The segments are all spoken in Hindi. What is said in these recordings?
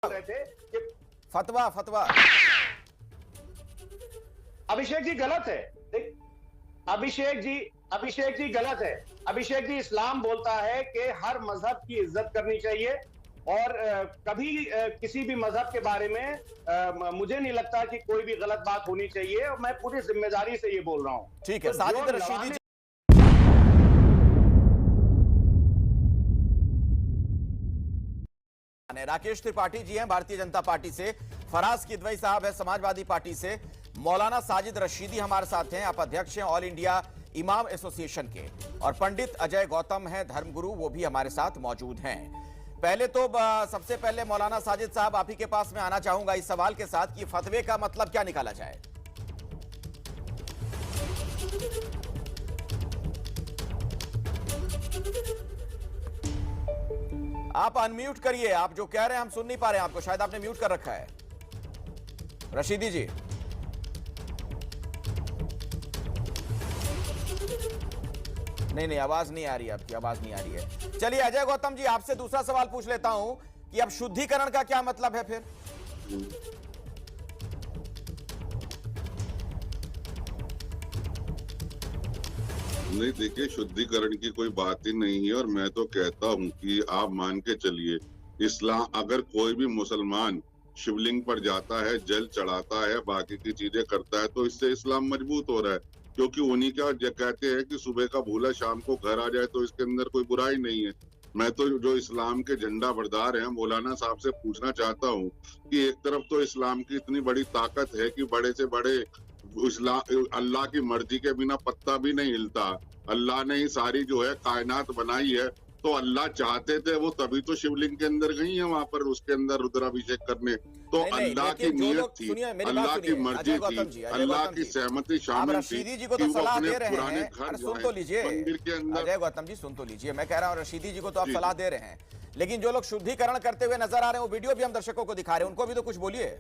रहे थे कि फतवा फतवा अभिषेक जी गलत है। अभिषेक जी गलत है। अभिषेक जी, इस्लाम बोलता है कि हर मजहब की इज्जत करनी चाहिए और कभी किसी भी मजहब के बारे में मुझे नहीं लगता कि कोई भी गलत बात होनी चाहिए, और मैं पूरी जिम्मेदारी से ये बोल रहा हूं। ठीक है। तो साजिद रशीदी जी, राकेश त्रिपाठी जी हैं भारतीय जनता पार्टी से, फराज किदवई साहब है समाजवादी पार्टी से, मौलाना साजिद रशीदी हमारे साथ हैं, आप अध्यक्ष हैं ऑल इंडिया इमाम एसोसिएशन के, और पंडित अजय गौतम हैं धर्मगुरु, वो भी हमारे साथ मौजूद हैं। पहले तो सबसे पहले मौलाना साजिद साहब आप ही के पास में आना चाहूंगा इस सवाल के साथ कि फतवे का मतलब क्या निकाला जाए। आप अनम्यूट करिए, आप जो कह रहे हैं हम सुन नहीं पा रहे हैं आपको, शायद आपने म्यूट कर रखा है। रशीदी जी, नहीं आवाज नहीं आ रही है, आपकी आवाज नहीं आ रही है। चलिए अजय गौतम जी, आपसे दूसरा सवाल पूछ लेता हूं कि अब शुद्धिकरण का क्या मतलब है फिर? नहीं, देखिए, शुद्धिकरण की कोई बात ही नहीं है। और मैं तो कहता हूँ कि आप मान के चलिए, इस्लाम, अगर कोई भी मुसलमान शिवलिंग पर जाता है, जल चढ़ाता है, बाकी की चीजें करता है, तो इससे इस्लाम मजबूत हो रहा है। क्योंकि उन्हीं का कहते हैं कि सुबह का भूला शाम को घर आ जाए, तो इसके अंदर कोई बुराई नहीं है। मैं तो जो इस्लाम के झंडा बरदार हैं मौलाना साहब से पूछना चाहता हूँ कि एक तरफ तो इस्लाम की इतनी बड़ी ताकत है कि बड़े से बड़े इस्लाम, अल्लाह की मर्जी के बिना पत्ता भी नहीं हिलता। अल्लाह ने ही सारी जो है कायनात बनाई है, तो अल्लाह चाहते थे वो तभी तो शिवलिंग के अंदर गई है, वहां पर उसके अंदर रुद्राभिषेक करने। तो अल्लाह की नीयत थी, अल्लाह की मर्जी थी, अल्लाह की सहमति शामिल थी रशीदी जी को तो सलाह दे रहे पुराने हैं, घर सुन तो लीजिए मंदिर के अंदर। अजय गौतम जी सुन तो लीजिए, मैं कह रहा हूँ रशीदी जी को तो आप सलाह दे रहे हैं, लेकिन जो लोग शुद्धिकरण करते हुए नजर आ रहे हैं वो वीडियो भी हम दर्शकों को दिखा रहे हैं, उनको भी तो कुछ बोलिए।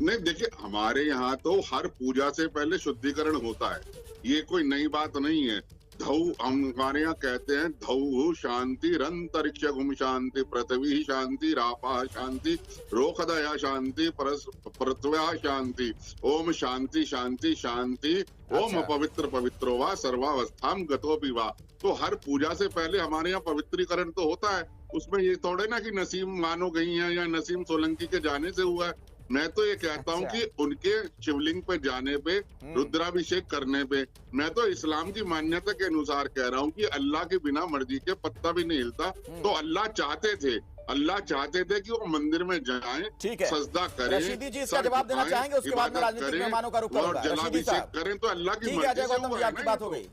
नहीं, देखिए, हमारे यहाँ तो हर पूजा से पहले शुद्धिकरण होता है, ये कोई नई बात नहीं है। हमारे यहाँ कहते हैं धौ शांति रंतरिक्ष घुम शांति पृथ्वी शांति रापा शांति रोखदया शांति पृथ्व्या शांति ओम शांति शांति शांति ओम पवित्र पवित्रो वा सर्वावस्थाम गतोपि वा। तो हर पूजा से पहले हमारे यहाँ पवित्रीकरण तो होता है। उसमें ये थोड़े ना कि नसीम मानो गई है या नसीम सोलंकी के जाने से हुआ है। मैं तो ये कहता हूँ कि उनके शिवलिंग पे जाने पे, रुद्राभिषेक करने पे, मैं तो इस्लाम की मान्यता के अनुसार कह रहा हूँ कि अल्लाह के बिना मर्जी के पत्ता भी नहीं हिलता। तो अल्लाह चाहते थे कि वो मंदिर में जाएं, सजदा करें। रशीदी जी इसका जवाब देना चाहेंगे, उसके बाद में राजनीतिक मेहमानों का रुख करूंगा। जलाभिषेक करें तो अल्लाह की मर्जी से गौतम जी आपकी बात हो गई।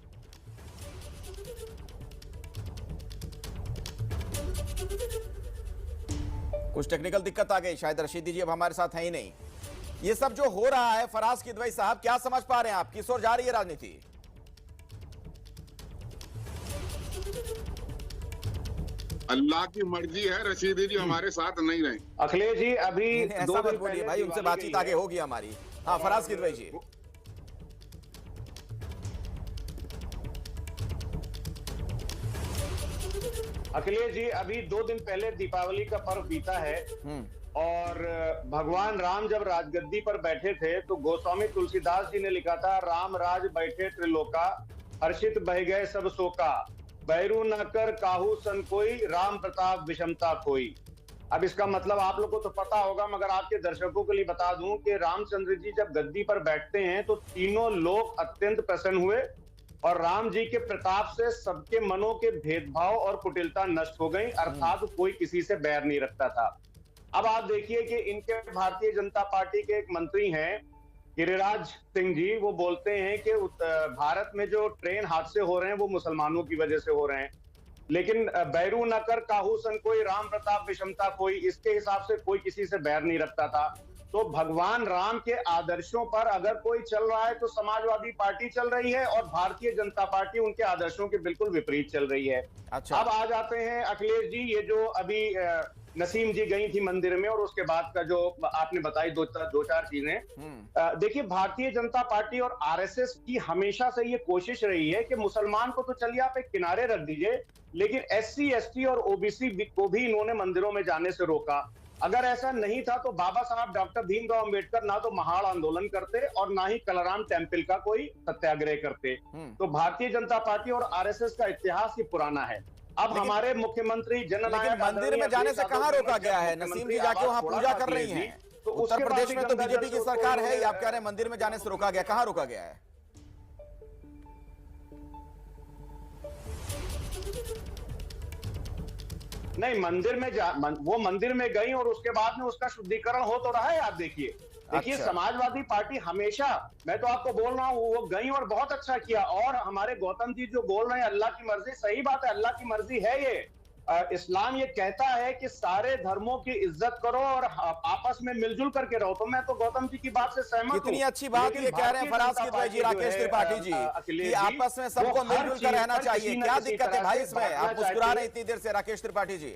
कुछ टेक्निकल दिक्कत आ गई, शायद रशीदी जी अब हमारे साथ हैं ही नहीं। ये सब जो हो रहा है, फराज किदवई साहब क्या समझ पा रहे हैं आप, किस ओर जा रही है राजनीति? अल्लाह की मर्जी है, रशीदी जी हमारे साथ नहीं रहे। अखिलेश जी अभी ऐसा मत बोलिए भाई, उनसे बातचीत आगे होगी हमारी। हाँ फराज किदवई जी। अखिलेश जी, अभी 2 दिन पहले दीपावली का पर्व बीता है और भगवान राम जब राजगद्दी पर बैठे थे तो गोस्वामी तुलसीदास जी ने लिखा था, राम राज बैठे त्रिलोका हर्षित बह गए सब शोका, बैरू न कर काहू सन कोई, राम प्रताप विषमता कोई। अब इसका मतलब आप लोग को तो पता होगा, मगर आपके दर्शकों के लिए बता दूं कि रामचंद्र जी जब गद्दी पर बैठते हैं तो तीनों लोग अत्यंत प्रसन्न हुए और राम जी के प्रताप से सबके मनों के भेदभाव और कुटिलता नष्ट हो गई, अर्थात कोई किसी से बैर नहीं रखता था। अब आप देखिए कि इनके भारतीय जनता पार्टी के एक मंत्री हैं गिरिराज सिंह जी, वो बोलते हैं कि भारत में जो ट्रेन हादसे हो रहे हैं वो मुसलमानों की वजह से हो रहे हैं, लेकिन बैरू न कर काहू सन कोई, राम प्रताप विषमता कोई, इसके हिसाब से कोई किसी से बैर नहीं रखता था। तो भगवान राम के आदर्शों पर अगर कोई चल रहा है तो समाजवादी पार्टी चल रही है, और भारतीय जनता पार्टी उनके आदर्शों के बिल्कुल विपरीत चल रही है। अच्छा। अब आ जाते हैं अखिलेश जी, ये जो अभी नसीम जी गई थी मंदिर में और उसके बाद का जो आपने बताई दो चार चीजें, देखिए भारतीय जनता पार्टी और आरएसएस की हमेशा से ये कोशिश रही है कि मुसलमान को तो चलिए आप एक किनारे रख दीजिए, लेकिन एससी एसटी और ओबीसी को भी इन्होंने मंदिरों में जाने से रोका। अगर ऐसा नहीं था तो बाबा साहब डॉक्टर भीमराव अंबेडकर ना तो महाड़ आंदोलन करते और ना ही कलराम टेम्पल का कोई सत्याग्रह करते। तो भारतीय जनता पार्टी और आरएसएस का इतिहास ही पुराना है। अब हमारे मुख्यमंत्री जननायक मंदिर में जाने से कहां रोका गया है? नसीम जी जाके वहां पूजा कर रही हैं। तो उत्तर प्रदेश में तो बीजेपी की सरकार है, आप कह रहे हैं मंदिर में जाने से रोका गया, कहां रोका गया है? नहीं, मंदिर में वो मंदिर में गई और उसके बाद में उसका शुद्धिकरण हो तो रहा है। आप देखिए अच्छा। समाजवादी पार्टी हमेशा, मैं तो आपको बोल रहा हूं, वो गई और बहुत अच्छा किया। और हमारे गौतम जी जो बोल रहे हैं अल्लाह की मर्जी, सही बात है, अल्लाह की मर्जी है ये। इस्लाम ये कहता है कि सारे धर्मों की इज्जत करो और आपस में मिलजुल करके रहो। तो मैं तो गौतम जी की बात से सहमत हूं। कितनी अच्छी बात ये कह रहे हैं फराज किदवई जी, राकेश त्रिपाठी जी, कि आपस में सबको मिलजुल कर रहना चाहिए। क्या दिक्कत है भाई इसमें? आप मुस्कुरा रहे इतनी देर से राकेश त्रिपाठी जी।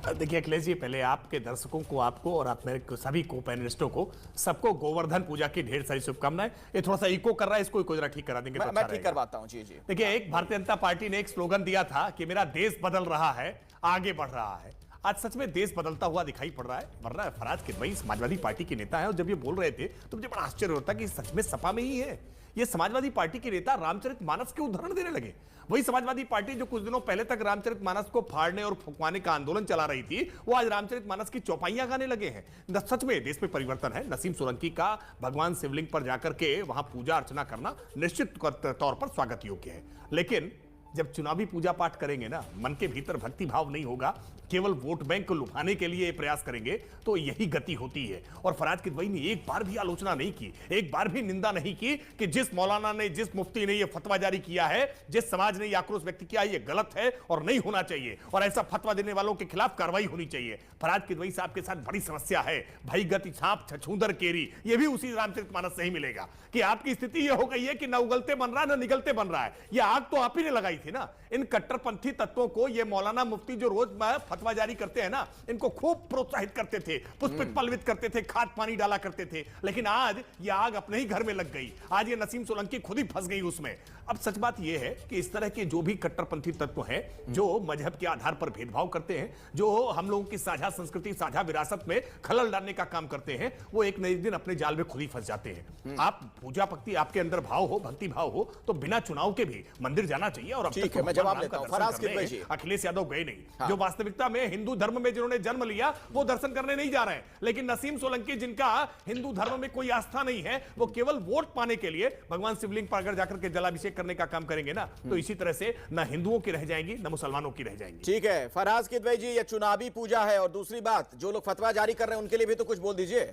देखिए अखिलेश जी, पहले आपके दर्शकों को, आपको और आप मेरे सभी को पैनलिस्टों को सबको गोवर्धन पूजा की ढेर सारी शुभकामनाएं। ये थोड़ा सा इको कर रहा है, इसको जरा ठीक करा देंगे तो मैं ठीक करवाता हूं। जी जी। देखिए, एक भारतीय जनता पार्टी ने एक स्लोगन दिया था कि मेरा देश बदल रहा है, आगे बढ़ रहा है। आज सच में देश बदलता हुआ दिखाई पड़ रहा है। वरना फराज किदवई समाजवादी पार्टी के नेता है, और जब ये बोल रहे थे तो मुझे बड़ा आश्चर्य होता कि सच में सपा में ही है। ये समाजवादी पार्टी के नेता रामचरितमानस के उदाहरण देने लगे। वही समाजवादी पार्टी जो कुछ दिनों पहले तक रामचरितमानस को फाड़ने और फुकवाने का आंदोलन चला रही थी, वो आज रामचरितमानस की चौपाइयां गाने लगे हैं। सच में देश में परिवर्तन है। नसीम सोलंकी का भगवान शिवलिंग पर जाकर के वहां पूजा अर्चना करना निश्चित तौर पर स्वागत योग्य है। लेकिन जब चुनावी पूजा पाठ करेंगे ना, मन के भीतर भक्ति भाव नहीं होगा, केवल वोट बैंक को लुभाने के लिए प्रयास करेंगे, तो यही गति होती है। और फराज किदवई ने एक बार भी आलोचना नहीं की, एक बार भी निंदा नहीं की कि जिस मौलाना ने, जिस मुफ्ती ने यह फतवा जारी किया है, जिस समाज ने यह आक्रोश व्यक्त किया है, यह गलत है और नहीं होना चाहिए, और ऐसा फतवा देने वालों के खिलाफ कार्रवाई होनी चाहिए। फराज किदवई साहब के साथ बड़ी समस्या है भाई, गति छाप छछूंदर केरी, यह भी उसी रामचरितमानस से ही मिलेगा कि आपकी स्थिति यह हो गई है कि न उगलते बन रहा है न निगलते बन रहा है। यह आग तो आप ही ने लगाई थी ना। इन कट्टरपंथी तत्वों को ये मौलाना मुफ्ती जो रोज फतवा जारी करते हैं ना, इनको खूब प्रोत्साहित करते थे, पुष्पित पल्वित करते थे, खाद पानी डाला करते थे। लेकिन आज ये आग अपने ही घर में लग गई। आज ये नसीम सोलंकी खुद ही फंस गई उसमें। अब सच बात यह है कि इस तरह के जो भी कट्टरपंथी तत्व हैं, जो मजहब के आधार पर भेदभाव करते हैं, जो हम लोगों की साझा संस्कृति, साझा विरासत में खलल डालने का काम करते हैं, वो एक नए दिन अपने जाल में खुद ही फंस जाते हैं। आप पूजा भक्ति, आपके अंदर भाव हो, भक्ति भाव हो, तो बिना चुनाव के भी मंदिर जाना चाहिए। और अब तक मैं जवाब देता हूं। फराज किदवई जी, अखिलेश यादव गए नहीं। हाँ। जो वास्तविकता में हिंदू धर्म में जिन्होंने जन्म लिया वो दर्शन करने नहीं जा रहे हैं। लेकिन नसीम सोलंकी जिनका हिंदू धर्म में कोई आस्था नहीं है, वो केवल वोट पाने के लिए भगवान शिवलिंग पर अगर जाकर के जलाभिषेक करने का काम करेंगे ना, तो इसी तरह से ना हिंदुओं की रह जाएंगी ना मुसलमानों की रह जाएंगी। ठीक है फराज किदवई जी, ये चुनावी पूजा है। और दूसरी बात, जो लोग फतवा जारी कर रहे हैं उनके लिए भी तो कुछ बोल दीजिए।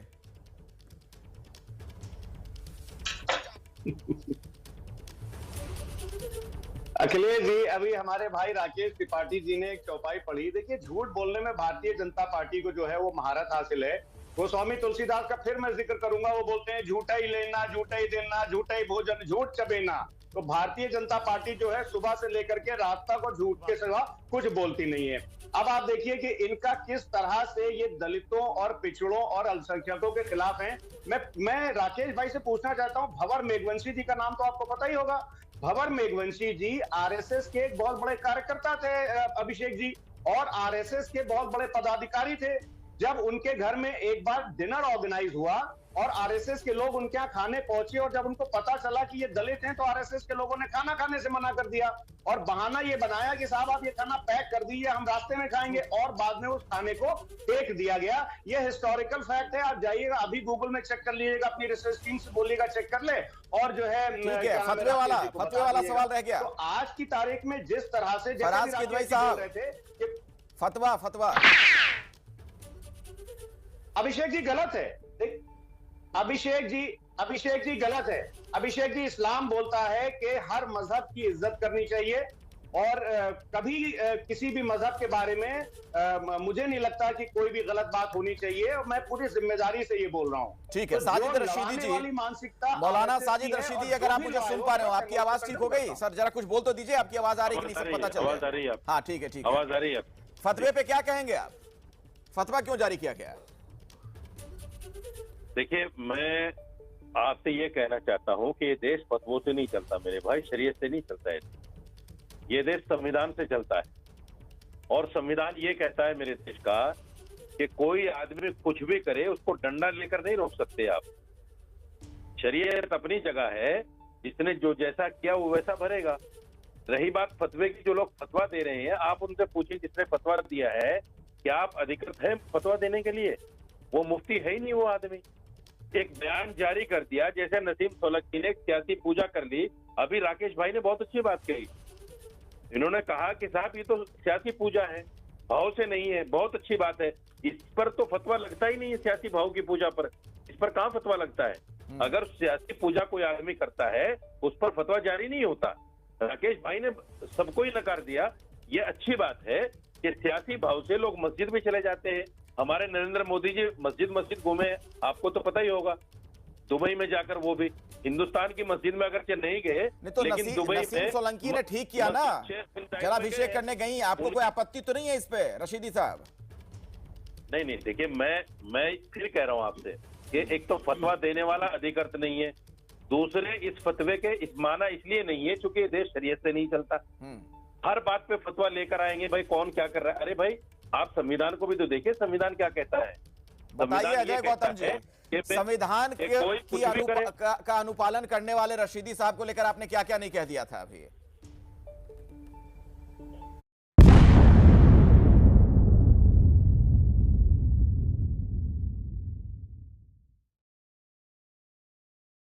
अखिलेश जी, अभी हमारे भाई राकेश त्रिपाठी जी ने एक चौपाई पढ़ी। देखिए, झूठ बोलने में भारतीय जनता पार्टी को जो है वो महारत हासिल है। गोस्वामी तुलसीदास का फिर मैं जिक्र करूंगा। वो बोलते हैं झूठा ही लेना, झूठा ही देना, झूठा ही भोजन, झूठ चबेना। तो भारतीय जनता पार्टी जो है सुबह से लेकर के रात तक और झूठ के सिवा कुछ बोलती नहीं है। अब आप देखिए कि इनका किस तरह से ये दलितों और पिछड़ों और अल्पसंख्यकों के खिलाफ है। मैं राकेश भाई से पूछना चाहता हूं, भंवर मेघवंशी जी का नाम तो आपको पता ही होगा। भंवर मेघवंशी जी आरएसएस के एक बहुत बड़े कार्यकर्ता थे, अभिषेक जी, और आरएसएस के बहुत बड़े पदाधिकारी थे। जब उनके घर में एक बार डिनर ऑर्गेनाइज हुआ और आरएसएस के लोग उनके यहाँ खाने पहुंचे, और जब उनको पता चला कि ये दलित हैं, तो आरएसएस के लोगों ने खाना खाने से मना कर दिया और बहाना ये बनाया कि साहब आप ये खाना पैक कर दीजिए, हम रास्ते में खाएंगे, और बाद में उस खाने को फेंक दिया गया। ये हिस्टोरिकल फैक्ट है। आप जाइएगा, अभी गूगल में चेक कर लीजिएगा, अपनी रिसर्च टीम से बोलिएगा चेक कर ले। और जो है फतवे वाला सवाल रह गया। तो आज की तारीख में जिस तरह से फराज किदवई साहब, फतवा अभिषेक जी गलत है। अभिषेक जी गलत है। अभिषेक जी, इस्लाम बोलता है कि हर मजहब की इज्जत करनी चाहिए और कभी किसी भी मजहब के बारे में मुझे नहीं लगता कि कोई भी गलत बात होनी चाहिए, और मैं पूरी जिम्मेदारी से ये बोल रहा हूँ। ठीक है, तो साजिद जो रशीदी लड़ाने जी, वाली मानसिकता मौलाना RSS साजिद की है, रशीदी, और अगर जो आप भी मुझे सुन लड़ाई पा रहे हो, होगा, आपकी आवाज ठीक हो गई सर? जरा कुछ बोल तो दीजिए, आपकी आवाज आ रही है कि नहीं, सब पता चल आवाज आ रही है? हाँ ठीक है, ठीक है। आवाज आ रही है? फतवे पे क्या कहेंगे आप? फतवा क्यों जारी किया गया? देखिए, मैं आपसे ये कहना चाहता हूँ कि ये देश फतवों से नहीं चलता मेरे भाई, शरीयत से नहीं चलता है। ये देश संविधान से चलता है, और संविधान ये कहता है मेरे देश का कि कोई आदमी कुछ भी करे उसको डंडा लेकर नहीं रोक सकते आप। शरीयत अपनी जगह है, जिसने जो जैसा किया वो वैसा भरेगा। रही बात फतवे की, जो लोग फतवा दे रहे हैं, आप उनसे पूछिए जिसने फतवा दिया है कि आप अधिकृत हैं फतवा देने के लिए? वो मुफ्ती है ही नहीं वो आदमी। एक बयान जारी कर दिया, जैसे नसीम सोलंकी ने एक सियासी पूजा कर ली। अभी राकेश भाई ने बहुत अच्छी बात कही, इन्होंने कहा कि साहब ये तो सियासी पूजा है, भाव से नहीं है। बहुत अच्छी बात है, इस पर तो फतवा लगता ही नहीं है। सियासी भाव की पूजा पर इस पर कहाँ फतवा लगता है? अगर सियासी पूजा कोई आदमी करता है उस पर फतवा जारी नहीं होता। राकेश भाई ने सबको ही नकार दिया। ये अच्छी बात है कि सियासी भाव से लोग मस्जिद में चले जाते हैं। हमारे नरेंद्र मोदी जी मस्जिद घूमे हैं, आपको तो पता ही होगा, दुबई में जाकर। वो भी हिंदुस्तान की मस्जिद में अगर नहीं गए, नहीं तो लेकिन दुबई नसीम सोलंकी ने ठीक किया ना, जलाभिषेक करने गई। आपको कोई आपत्ति तो नहीं है इस पे रशीदी साहब? नहीं, देखिए, मैं फिर कह रहा हूं आपसे कि एक तो फतवा देने वाला अधिकृत नहीं है, दूसरे इस फतवे के इस माना इसलिए नहीं है क्योंकि ये देश शरीयत से नहीं चलता। हर बात पे फतवा लेकर आएंगे, भाई कौन क्या कर रहा है? अरे भाई, आप संविधान को भी तो देखिए, संविधान क्या कहता है। बताइए अजय गौतम जी, संविधान का अनुपालन करने वाले रशीदी साहब को लेकर आपने क्या क्या नहीं कह दिया था अभी?